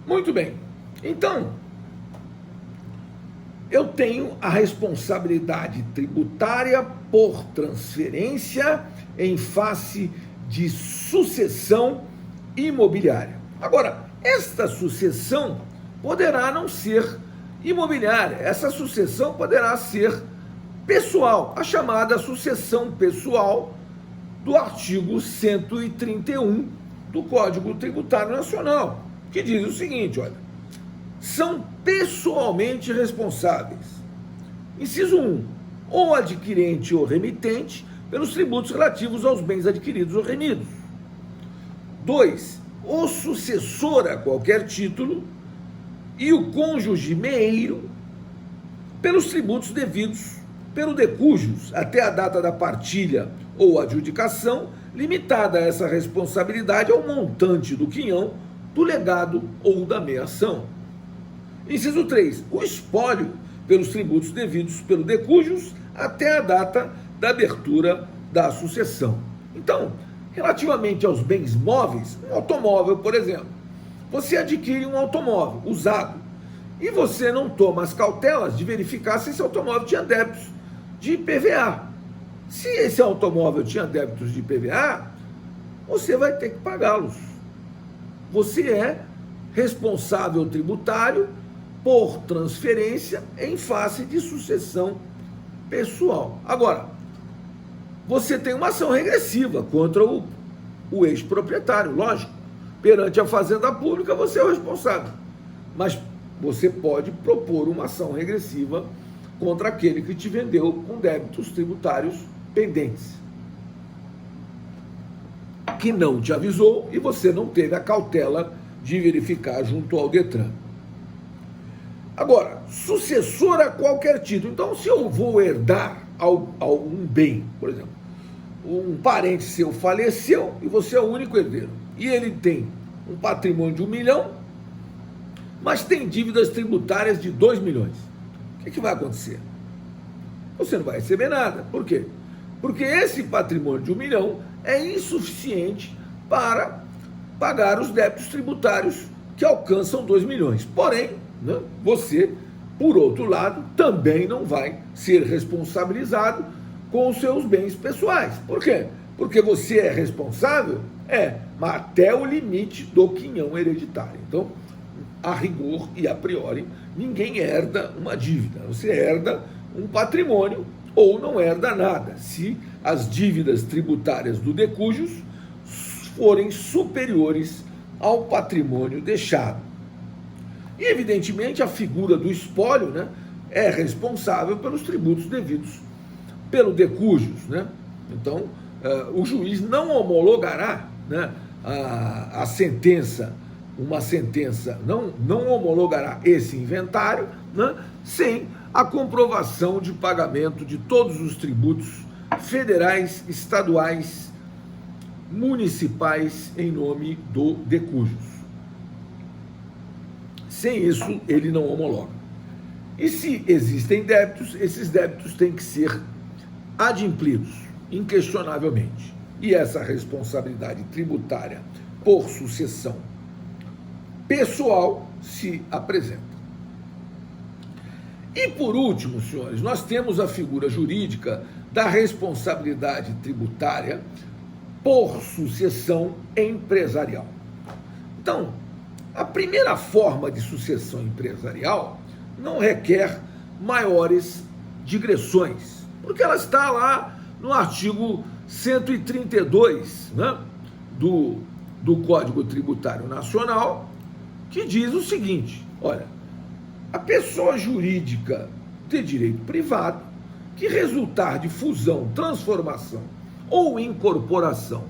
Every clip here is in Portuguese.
Muito bem. Então, eu tenho a responsabilidade tributária por transferência em face de sucessão imobiliária. Agora, esta sucessão poderá não ser imobiliária, essa sucessão poderá ser pessoal, a chamada sucessão pessoal do artigo 131 do Código Tributário Nacional, que diz o seguinte, olha, são pessoalmente responsáveis. Inciso 1, ou adquirente ou remitente pelos tributos relativos aos bens adquiridos ou remidos. 2, o sucessor a qualquer título e o cônjuge meeiro pelos tributos devidos pelo de cujos até a data da partilha ou adjudicação, limitada essa responsabilidade ao montante do quinhão, do legado ou da meação. Inciso 3, o espólio pelos tributos devidos pelo de cujos até a data da abertura da sucessão. Então, relativamente aos bens móveis, um automóvel, por exemplo, você adquire um automóvel usado e você não toma as cautelas de verificar se esse automóvel tinha débitos de IPVA. Se esse automóvel tinha débitos de IPVA, você vai ter que pagá-los. Você é responsável tributário por transferência em face de sucessão pessoal. Agora, você tem uma ação regressiva contra o ex-proprietário, lógico. Perante a Fazenda Pública, você é o responsável. Mas você pode propor uma ação regressiva contra aquele que te vendeu com débitos tributários pendentes, que não te avisou e você não teve a cautela de verificar junto ao Detran. Agora, sucessor a qualquer título. Então, se eu vou herdar algum bem, por exemplo, um parente seu faleceu e você é o único herdeiro, e ele tem um patrimônio de 1 milhão, mas tem dívidas tributárias de 2 milhões. O que vai acontecer? Você não vai receber nada. Por quê? Porque esse patrimônio de 1 milhão é insuficiente para pagar os débitos tributários que alcançam 2 milhões. Porém, né, você, por outro lado, também não vai ser responsabilizado com os seus bens pessoais. Por quê? Porque você é responsável, mas até o limite do quinhão hereditário. Então, a rigor e a priori, ninguém herda uma dívida. Você herda um patrimônio ou não herda nada, se as dívidas tributárias do de cujos forem superiores ao patrimônio deixado. E, evidentemente, a figura do espólio, né, é responsável pelos tributos devidos pelo de cujos, né? Então, o juiz não homologará, né, a sentença, uma sentença, não homologará esse inventário, né, sem a comprovação de pagamento de todos os tributos federais, estaduais, municipais em nome do de cujos. Sem isso, ele não homologa. E se existem débitos, esses débitos têm que ser adimplidos, inquestionavelmente. E essa responsabilidade tributária por sucessão pessoal se apresenta. E por último, senhores, nós temos a figura jurídica da responsabilidade tributária por sucessão empresarial. Então, a primeira forma de sucessão empresarial não requer maiores digressões, porque ela está lá no artigo 132, né, do Código Tributário Nacional, que diz o seguinte, olha, a pessoa jurídica de direito privado que resultar de fusão, transformação ou incorporação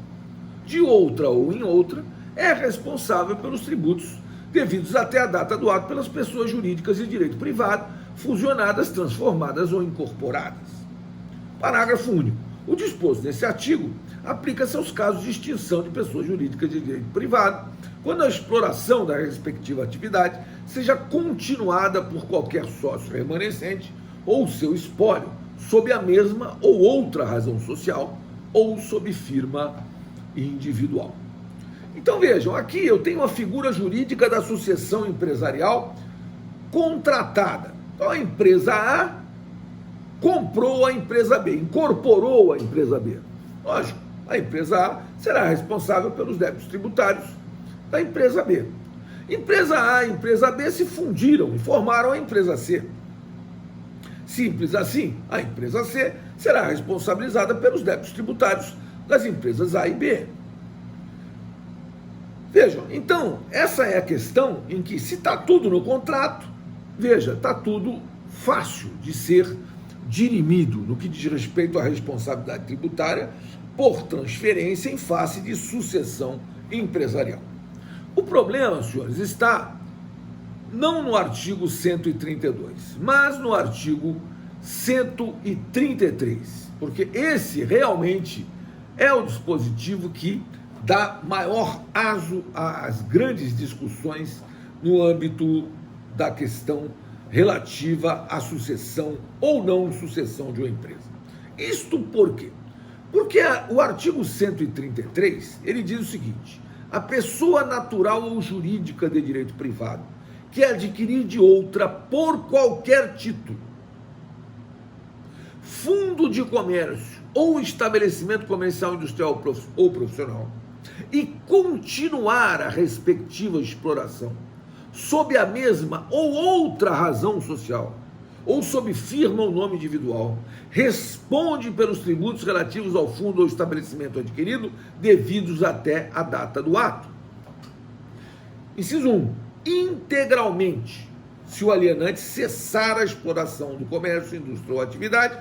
de outra ou em outra é responsável pelos tributos devidos até a data do ato pelas pessoas jurídicas de direito privado fusionadas, transformadas ou incorporadas. Parágrafo único. O disposto nesse artigo aplica-se aos casos de extinção de pessoas jurídicas de direito privado, quando a exploração da respectiva atividade seja continuada por qualquer sócio remanescente ou seu espólio, sob a mesma ou outra razão social ou sob firma individual. Então vejam, aqui eu tenho a figura jurídica da sucessão empresarial contratada. Então a empresa A comprou a empresa B, incorporou a empresa B. Lógico, a empresa A será responsável pelos débitos tributários da empresa B. Empresa A e empresa B se fundiram e formaram a empresa C. Simples assim, a empresa C será responsabilizada pelos débitos tributários das empresas A e B. Vejam, então, essa é a questão em que, se está tudo no contrato, veja, está tudo fácil de ser dirimido no que diz respeito à responsabilidade tributária por transferência em face de sucessão empresarial. O problema, senhores, está não no artigo 132, mas no artigo 133, porque esse realmente é o dispositivo que dá maior aso às grandes discussões no âmbito da questão relativa à sucessão ou não sucessão de uma empresa. Isto por quê? Porque o artigo 133, ele diz o seguinte: a pessoa natural ou jurídica de direito privado que adquirir de outra por qualquer título fundo de comércio ou estabelecimento comercial, industrial ou profissional e continuar a respectiva exploração sob a mesma ou outra razão social ou sob firma ou nome individual, responde pelos tributos relativos ao fundo ou estabelecimento adquirido devidos até a data do ato. Inciso 1. Integralmente, se o alienante cessar a exploração do comércio, indústria ou atividade.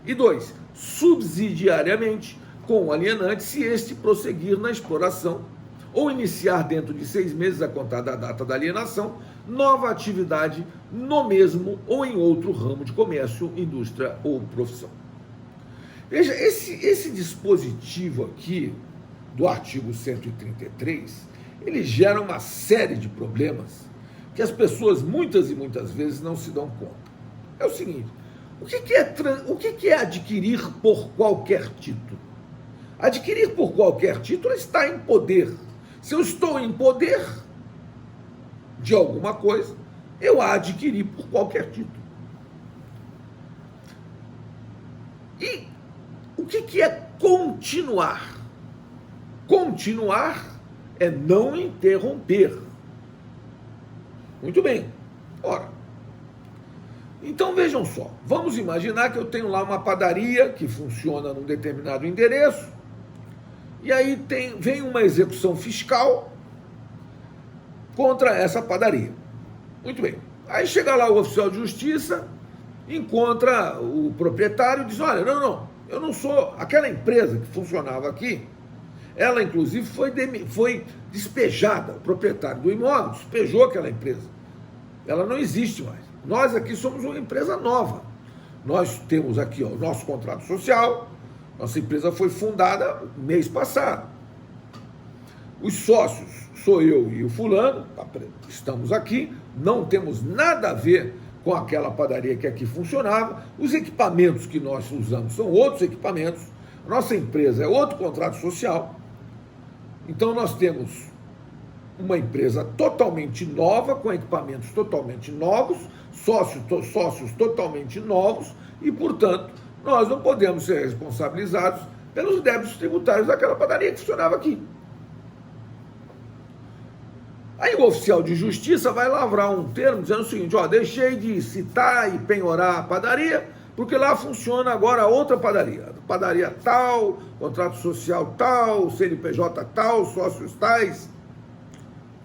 E 2. Subsidiariamente, com o alienante, se este prosseguir na exploração ou iniciar dentro de 6 meses a contar da data da alienação, nova atividade no mesmo ou em outro ramo de comércio, indústria ou profissão. Veja, esse dispositivo aqui do artigo 133, ele gera uma série de problemas que as pessoas muitas e muitas vezes não se dão conta. É o seguinte: o que é adquirir por qualquer título? Adquirir por qualquer título está em poder. Se eu estou em poder de alguma coisa, eu a adquiri por qualquer título. E o que é continuar? Continuar é não interromper. Muito bem. Ora, então vejam só, vamos imaginar que eu tenho lá uma padaria que funciona num determinado endereço, e aí vem uma execução fiscal contra essa padaria. Muito bem. Aí chega lá o oficial de justiça, encontra o proprietário e diz: olha, não, eu não sou... Aquela empresa que funcionava aqui, ela inclusive foi despejada, o proprietário do imóvel despejou aquela empresa. Ela não existe mais. Nós aqui somos uma empresa nova. Nós temos aqui o nosso contrato social, nossa empresa foi fundada mês passado. Os sócios sou eu e o fulano, estamos aqui, não temos nada a ver com aquela padaria que aqui funcionava, os equipamentos que nós usamos são outros equipamentos, nossa empresa é outro contrato social, então nós temos uma empresa totalmente nova, com equipamentos totalmente novos, sócios totalmente novos, e, portanto, nós não podemos ser responsabilizados pelos débitos tributários daquela padaria que funcionava aqui. Aí o oficial de justiça vai lavrar um termo dizendo o seguinte: ó, deixei de citar e penhorar a padaria, porque lá funciona agora outra padaria. Padaria tal, contrato social tal, CNPJ tal, sócios tais.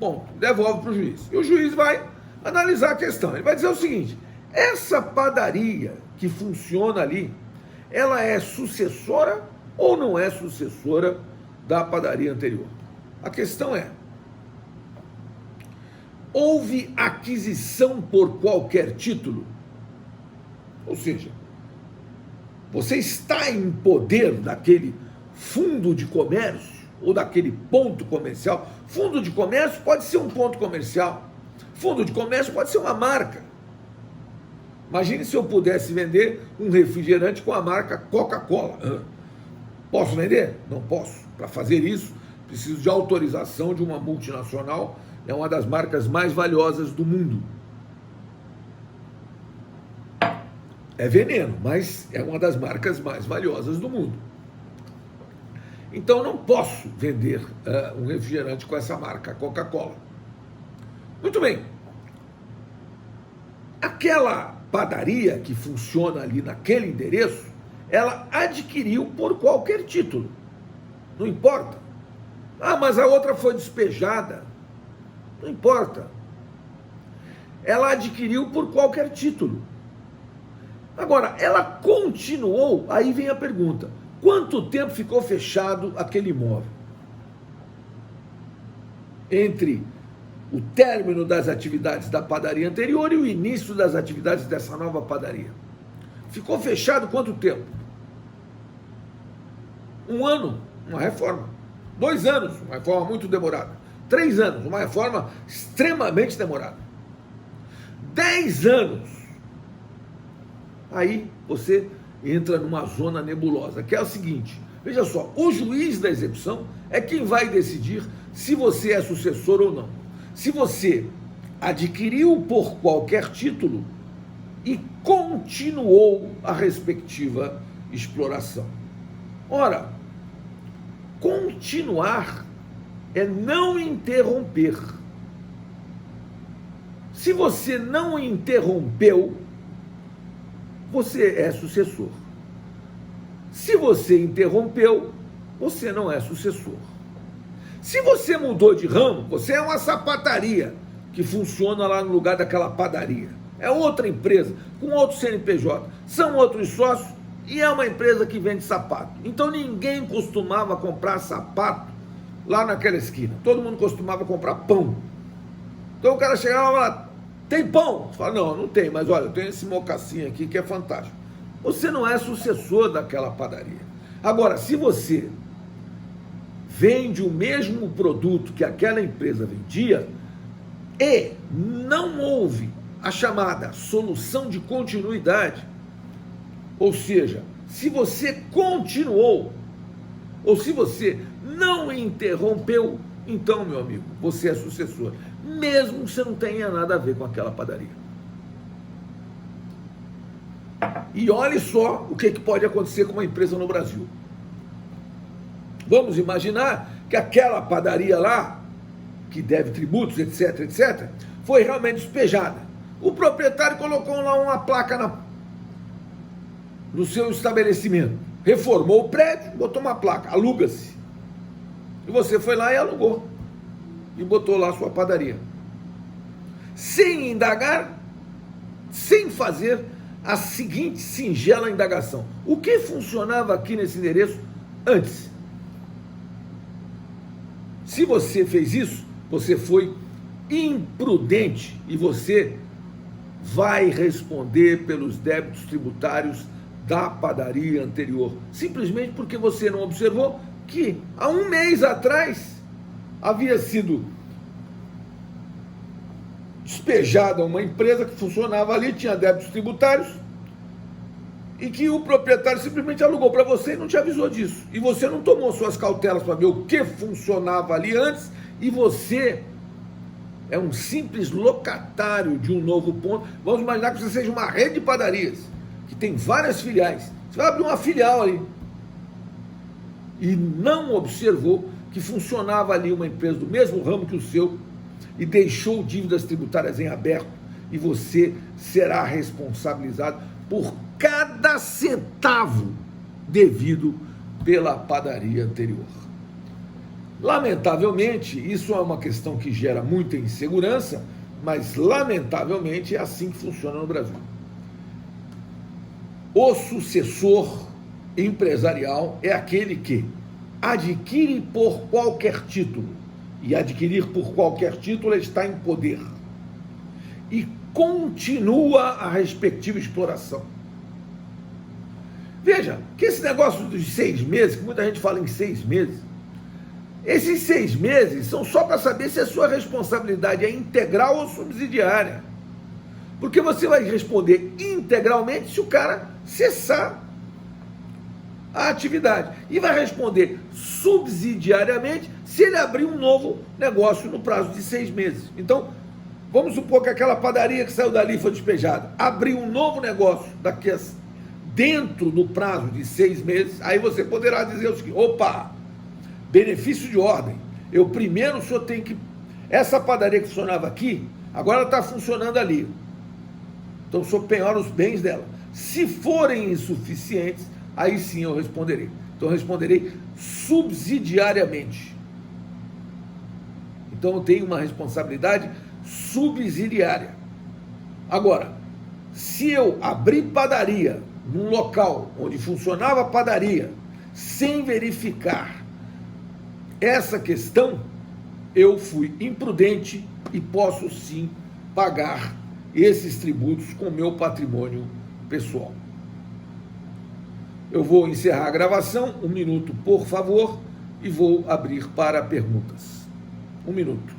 Bom, devolve para o juiz. E o juiz vai analisar a questão. Ele vai dizer o seguinte: essa padaria que funciona ali, ela é sucessora ou não é sucessora da padaria anterior? A questão é: houve aquisição por qualquer título? Ou seja, você está em poder daquele fundo de comércio ou daquele ponto comercial? Fundo de comércio pode ser um ponto comercial. Fundo de comércio pode ser uma marca. Imagine se eu pudesse vender um refrigerante com a marca Coca-Cola. Posso vender? Não posso. Para fazer isso, preciso de autorização de uma multinacional, é uma das marcas mais valiosas do mundo. É veneno, mas é uma das marcas mais valiosas do mundo. Então não posso vender um refrigerante com essa marca, Coca-Cola. Muito bem. Aquela padaria que funciona ali naquele endereço, ela adquiriu por qualquer título. Não importa. Ah, mas a outra foi despejada. Não importa. Ela adquiriu por qualquer título. Agora, ela continuou, aí vem a pergunta: quanto tempo ficou fechado aquele imóvel? Entre o término das atividades da padaria anterior e o início das atividades dessa nova padaria. Ficou fechado quanto tempo? 1 ano, uma reforma. 2 anos, uma reforma muito demorada. 3 anos, uma reforma extremamente demorada. 10 anos. Aí você entra numa zona nebulosa, que é o seguinte: veja só, o juiz da execução é quem vai decidir se você é sucessor ou não. Se você adquiriu por qualquer título e continuou a respectiva exploração. Ora, continuar é não interromper. Se você não interrompeu, você é sucessor. Se você interrompeu, você não é sucessor. Se você mudou de ramo, você é uma sapataria que funciona lá no lugar daquela padaria. É outra empresa, com outro CNPJ, são outros sócios e é uma empresa que vende sapato. Então ninguém costumava comprar sapato lá naquela esquina. Todo mundo costumava comprar pão. Então o cara chegava lá: tem pão? Você fala: não, não tem, mas olha, eu tenho esse mocassim aqui que é fantástico. Você não é sucessor daquela padaria. Agora, se você vende o mesmo produto que aquela empresa vendia e não houve a chamada solução de continuidade, ou seja, se você continuou, ou se você não interrompeu, então, meu amigo, você é sucessor, mesmo que você não tenha nada a ver com aquela padaria. E olhe só o que pode acontecer com uma empresa no Brasil. Vamos imaginar que aquela padaria lá, que deve tributos, etc, etc, foi realmente despejada. O proprietário colocou lá uma placa no seu estabelecimento, reformou o prédio, botou uma placa: aluga-se. E você foi lá e alugou. E botou lá a sua padaria. Sem indagar, sem fazer a seguinte singela indagação: o que funcionava aqui nesse endereço antes? Se você fez isso, você foi imprudente e você vai responder pelos débitos tributários da padaria anterior, simplesmente porque você não observou que há 1 mês atrás havia sido despejada uma empresa que funcionava ali, tinha débitos tributários, e que o proprietário simplesmente alugou para você e não te avisou disso. E você não tomou suas cautelas para ver o que funcionava ali antes, e você é um simples locatário de um novo ponto. Vamos imaginar que você seja uma rede de padarias, que tem várias filiais. Você vai abrir uma filial ali. E não observou que funcionava ali uma empresa do mesmo ramo que o seu, e deixou dívidas tributárias em aberto, e você será responsabilizado por cada centavo devido pela padaria anterior. Lamentavelmente, isso é uma questão que gera muita insegurança, mas lamentavelmente é assim que funciona no Brasil. O sucessor empresarial é aquele que adquire por qualquer título, e adquirir por qualquer título está em poder, e continua a respectiva exploração. Veja, que esse negócio dos 6 meses, que muita gente fala em 6 meses, esses 6 meses são só para saber se a sua responsabilidade é integral ou subsidiária. Porque você vai responder integralmente se o cara cessar a atividade. E vai responder subsidiariamente se ele abrir um novo negócio no prazo de 6 meses. Então, vamos supor que aquela padaria que saiu dali foi despejada. Abriu um novo negócio dentro do prazo de 6 meses, aí você poderá dizer o seguinte: opa, benefício de ordem. Primeiro o senhor tem que... Essa padaria que funcionava aqui, agora está funcionando ali. Então o senhor penhora os bens dela. Se forem insuficientes, aí sim eu responderei. Então eu responderei subsidiariamente. Então eu tenho uma responsabilidade subsidiária. Agora, se eu abrir padaria num local onde funcionava a padaria, sem verificar essa questão, eu fui imprudente e posso sim pagar esses tributos com o meu patrimônio pessoal. Eu vou encerrar a gravação, 1 minuto, por favor, e vou abrir para perguntas. 1 minuto.